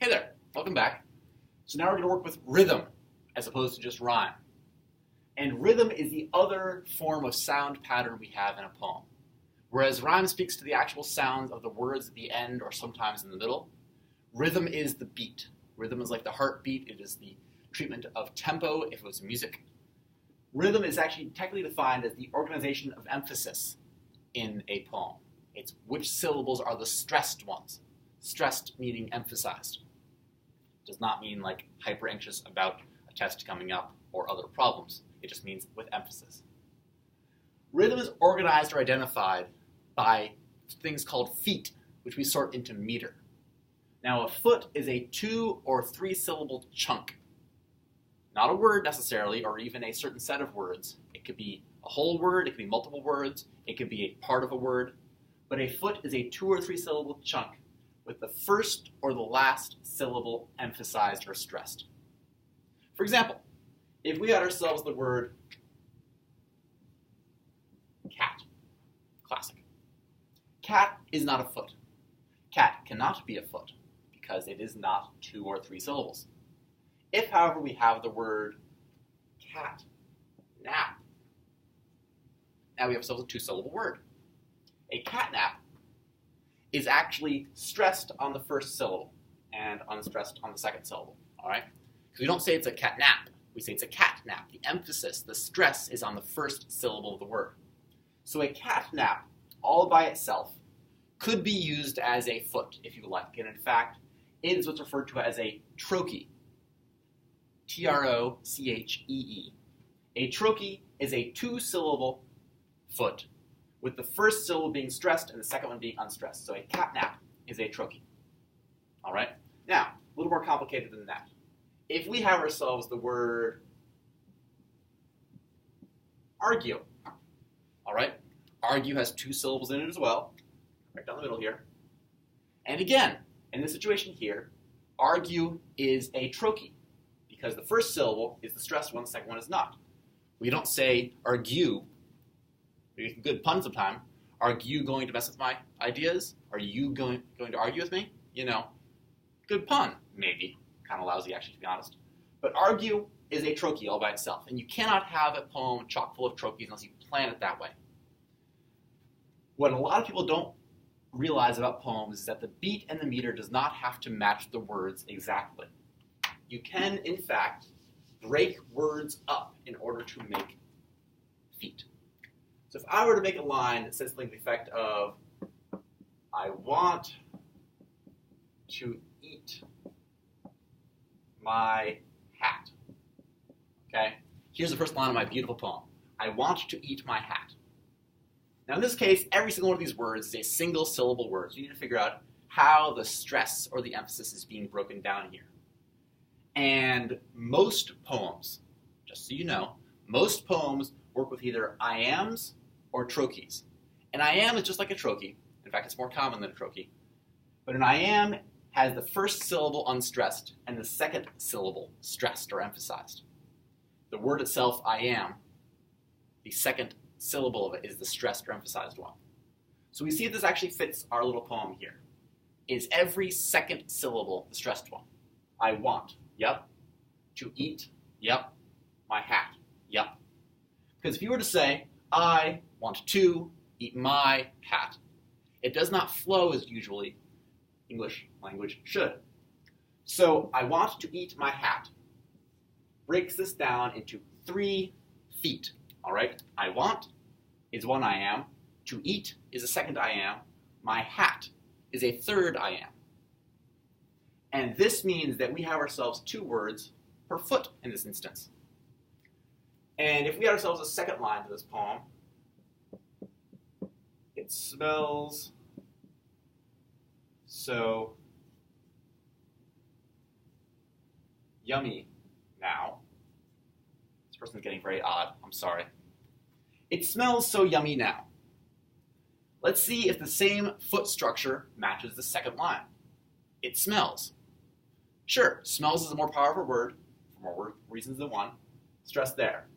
Hey there, welcome back. So now we're going to work with rhythm as opposed to just rhyme. And rhythm is the other form of sound pattern we have in a poem. Whereas rhyme speaks to the actual sounds of the words at the end or sometimes in the middle, rhythm is the beat. Rhythm is like the heartbeat. It is the treatment of tempo if it was music. Rhythm is actually technically defined as the organization of emphasis in a poem. It's which syllables are the stressed ones. Stressed meaning emphasized. Does not mean like hyper anxious about a test coming up or other problems. It just means with emphasis. Rhythm is organized or identified by things called feet, which we sort into meter. Now a foot is a 2 or 3 syllable chunk. Not a word necessarily, or even a certain set of words. It could be a whole word, it could be multiple words, it could be a part of a word. But a foot is a 2 or 3 syllable chunk with the first or the last syllable emphasized or stressed. For example, if we had ourselves the word cat, classic. Cat is not a foot. Cat cannot be a foot because it is not 2 or 3 syllables. If, however, we have the word cat, nap, now we have ourselves a 2-syllable word. A catnap is actually stressed on the first syllable and unstressed on the second syllable, all right? Because we don't say it's a catnap, we say it's a catnap. The emphasis, the stress is on the first syllable of the word. So a catnap, all by itself, could be used as a foot, if you like. And in fact, it is what's referred to as a trochee. T-R-O-C-H-E-E. A trochee is a 2-syllable foot, with the first syllable being stressed and the second one being unstressed. So a catnap is a trochee. All right? Now, a little more complicated than that. If we have ourselves the word argue, all right? Argue has 2 syllables in it as well, right down the middle here. And again, in this situation here, argue is a trochee because the first syllable is the stressed one, the second one is not. We don't say argue. We make a good pun sometime. Are you going to mess with my ideas? Are you going to argue with me? You know, good pun, maybe. Kind of lousy, actually, to be honest. But argue is a trochee all by itself. And you cannot have a poem chock full of trochees unless you plan it that way. What a lot of people don't realize about poems is that the beat and the meter does not have to match the words exactly. You can, in fact, break words up in order to make feet. So if I were to make a line that says something to the effect of, I want to eat my hat. Okay? Here's the first line of my beautiful poem. I want to eat my hat. Now in this case, every single one of these words is a single syllable word. So you need to figure out how the stress or the emphasis is being broken down here. And most poems, just so you know, most poems work with either iambs or trochees. An iamb is just like a trochee. In fact, it's more common than a trochee. But an iamb has the first syllable unstressed and the second syllable stressed or emphasized. The word itself, iamb, the second syllable of it is the stressed or emphasized one. So we see if this actually fits our little poem here. Is every second syllable the stressed one? I want, yep. To eat, yep. My hat, yep. Because if you were to say, I want to eat my hat, it does not flow as usually English language should. So I want to eat my hat breaks this down into 3 feet. All right? I want is one iamb. To eat is a second iamb. My hat is a third iamb. And this means that we have ourselves 2 words per foot in this instance. And if we had ourselves a second line to this poem, it smells so yummy now. This person's getting very odd. I'm sorry. It smells so yummy now. Let's see if the same foot structure matches the second line. It smells. Sure, smells is a more powerful word for more reasons than one. Stress there.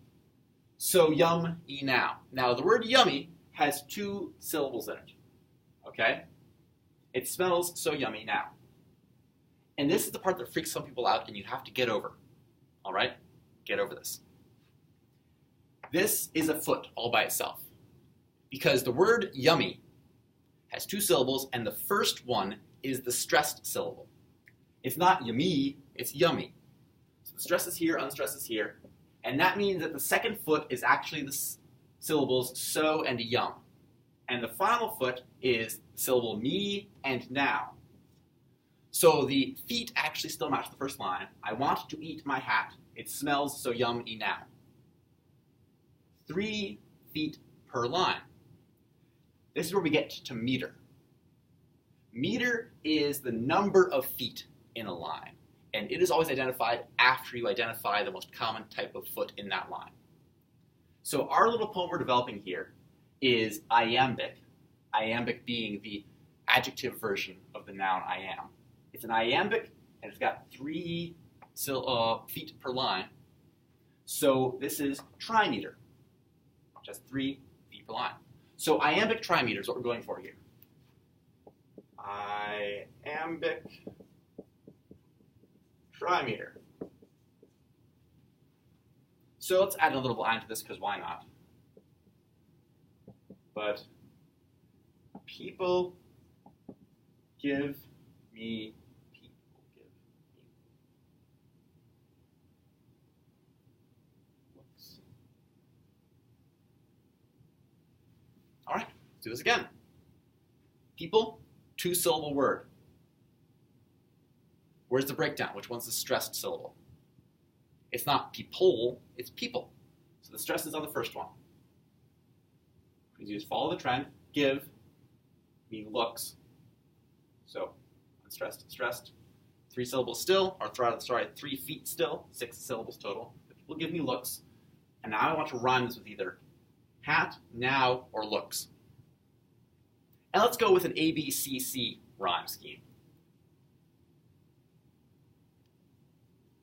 So yummy now. Now the word yummy has 2 syllables in it. Okay? It smells so yummy now. And this is the part that freaks some people out and you have to get over. All right? Get over this. This is a foot all by itself because the word yummy has 2 syllables and the first one is the stressed syllable. It's not yummy, it's yummy. So the stress is here, unstressed is here. And that means that the second foot is actually the syllables so and yum. And the final foot is the syllable me and now. So the feet actually still match the first line. I want to eat my hat. It smells so yummy now. 3 feet per line. This is where we get to meter. Meter is the number of feet in a line, and it is always identified after you identify the most common type of foot in that line. So our little poem we're developing here is iambic, iambic being the adjective version of the noun I am. It's an iambic, and it's got 3 feet per line. So this is trimeter, which has 3 feet per line. So iambic trimeter is what we're going for here. Iambic trimeter. So let's add a little line to this because why not? But people give me looks. All right, let's do this again. People, 2-syllable word. Where's the breakdown? Which one's the stressed syllable? It's not people, it's people. So the stress is on the first one. You just follow the trend, give me looks. So unstressed, stressed. 3 syllables still, or 3 feet still, 6 syllables total. But people give me looks. And now I want to rhyme this with either hat, now, or looks. And let's go with an ABCC rhyme scheme.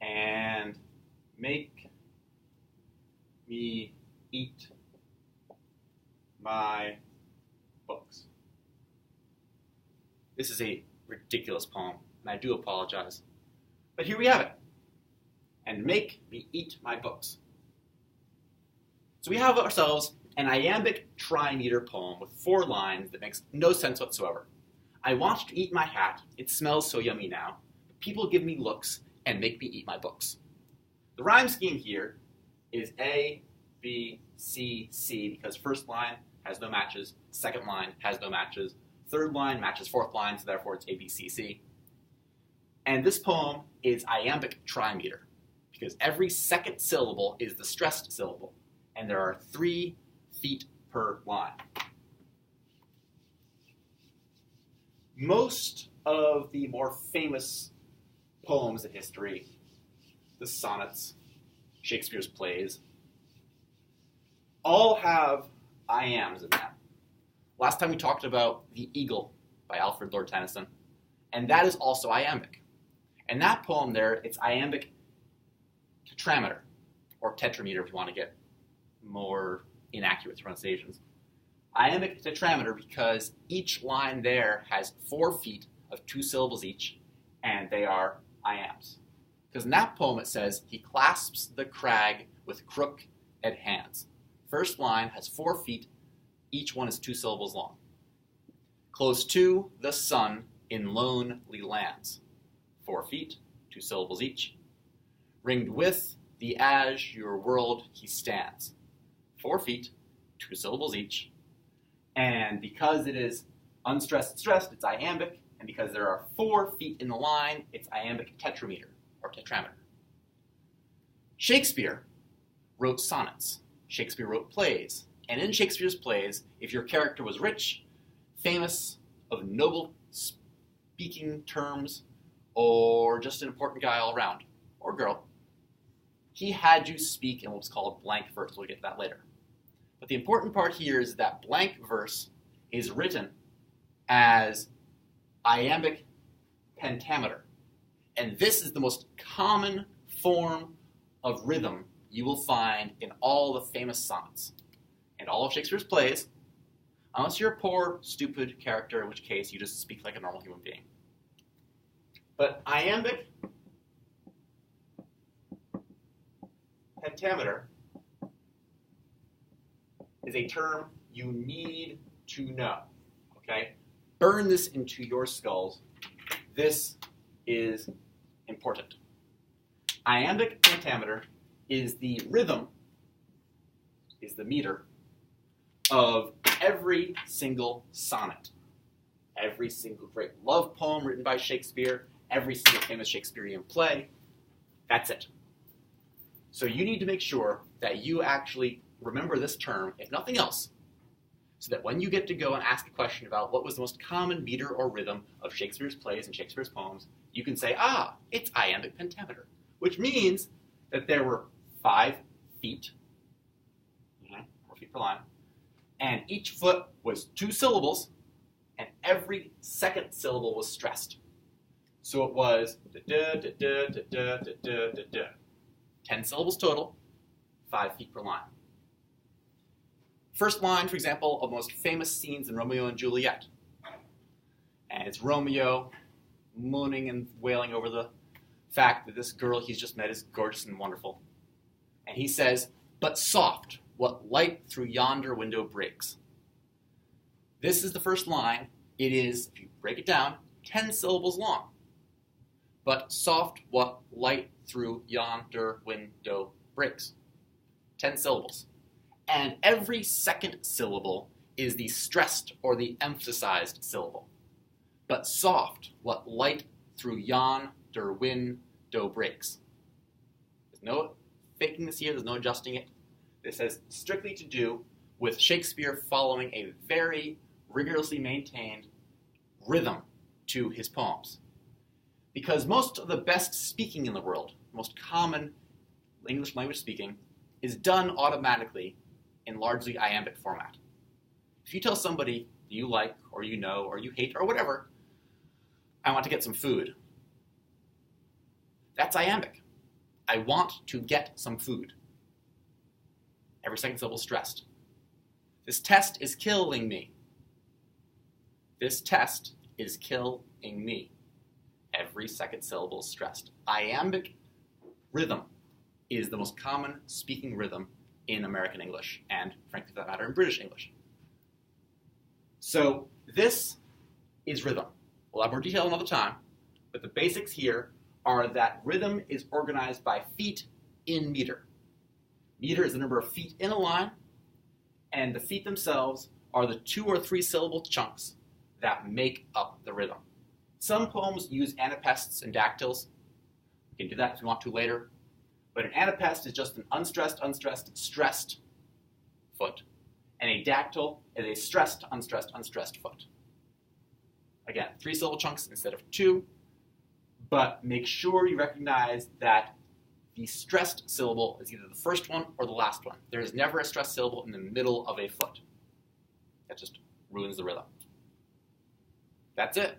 And make me eat my books. This is a ridiculous poem, and I do apologize. But here we have it. And make me eat my books. So we have ourselves an iambic trimeter poem with 4 lines that makes no sense whatsoever. I want to eat my hat. It smells so yummy now. People give me looks and make me eat my books. The rhyme scheme here is A, B, C, C, because first line has no matches, second line has no matches, third line matches fourth line, so therefore it's A, B, C, C. And this poem is iambic trimeter, because every second syllable is the stressed syllable, and there are 3 feet per line. Most of the more famous poems in history, the sonnets, Shakespeare's plays, all have iambs in them. Last time we talked about The Eagle by Alfred Lord Tennyson, and that is also iambic. And that poem there, it's iambic tetrameter, or tetrameter if you want to get more inaccurate pronunciations. Iambic tetrameter because each line there has 4 feet of 2 syllables each, and they are iambs. Because in that poem it says, he clasps the crag with crook at hands. First line has 4 feet, each one is 2 syllables long. Close to the sun in lonely lands. 4 feet, 2 syllables each. Ringed with the azure world he stands. 4 feet, 2 syllables each. And because it is unstressed, stressed, it's iambic. And because there are 4 feet in the line, it's iambic tetrameter, or tetrameter. Shakespeare wrote sonnets. Shakespeare wrote plays. And in Shakespeare's plays, if your character was rich, famous, of noble speaking terms, or just an important guy all around, or girl, he had you speak in what's called blank verse. We'll get to that later. But the important part here is that blank verse is written as iambic pentameter. And this is the most common form of rhythm you will find in all the famous sonnets and all of Shakespeare's plays, unless you're a poor, stupid character, in which case you just speak like a normal human being. But iambic pentameter is a term you need to know, okay? Burn this into your skulls. This is important. Iambic pentameter is the rhythm, is the meter of every single sonnet, every single great love poem written by Shakespeare, every single famous Shakespearean play. That's it. So you need to make sure that you actually remember this term, if nothing else, so that when you get to go and ask a question about what was the most common meter or rhythm of Shakespeare's plays and Shakespeare's poems, you can say, it's iambic pentameter, which means that there were 5 feet, 4 feet per line, and each foot was 2 syllables, and every second syllable was stressed. So it was 10 syllables total, 5 feet per line. First line, for example, of the most famous scenes in Romeo and Juliet. And it's Romeo mooning and wailing over the fact that this girl he's just met is gorgeous and wonderful. And he says, "But soft, what light through yonder window breaks." This is the first line. It is, if you break it down, 10 syllables long. But soft, what light through yonder window breaks. 10 syllables. And every second syllable is the stressed or the emphasized syllable. But soft, what light through yonder window breaks. There's no faking this here, there's no adjusting it. This has strictly to do with Shakespeare following a very rigorously maintained rhythm to his poems. Because most of the best speaking in the world, most common English language speaking, is done automatically in largely iambic format. If you tell somebody you like, or you know, or you hate, or whatever, I want to get some food, that's iambic. I want to get some food. Every second syllable is stressed. This test is killing me. This test is killing me. Every second syllable is stressed. Iambic rhythm is the most common speaking rhythm in American English, and frankly, for that matter, in British English. So this is rhythm. We'll have more detail another time, but the basics here are that rhythm is organized by feet in meter. Meter is the number of feet in a line, and the feet themselves are the 2 or 3 syllable chunks that make up the rhythm. Some poems use anapaests and dactyls. We can do that if you want to later. But an anapaest is just an unstressed, stressed foot. And a dactyl is a stressed, unstressed foot. Again, 3 syllable chunks instead of 2. But make sure you recognize that the stressed syllable is either the first one or the last one. There is never a stressed syllable in the middle of a foot. That just ruins the rhythm. That's it.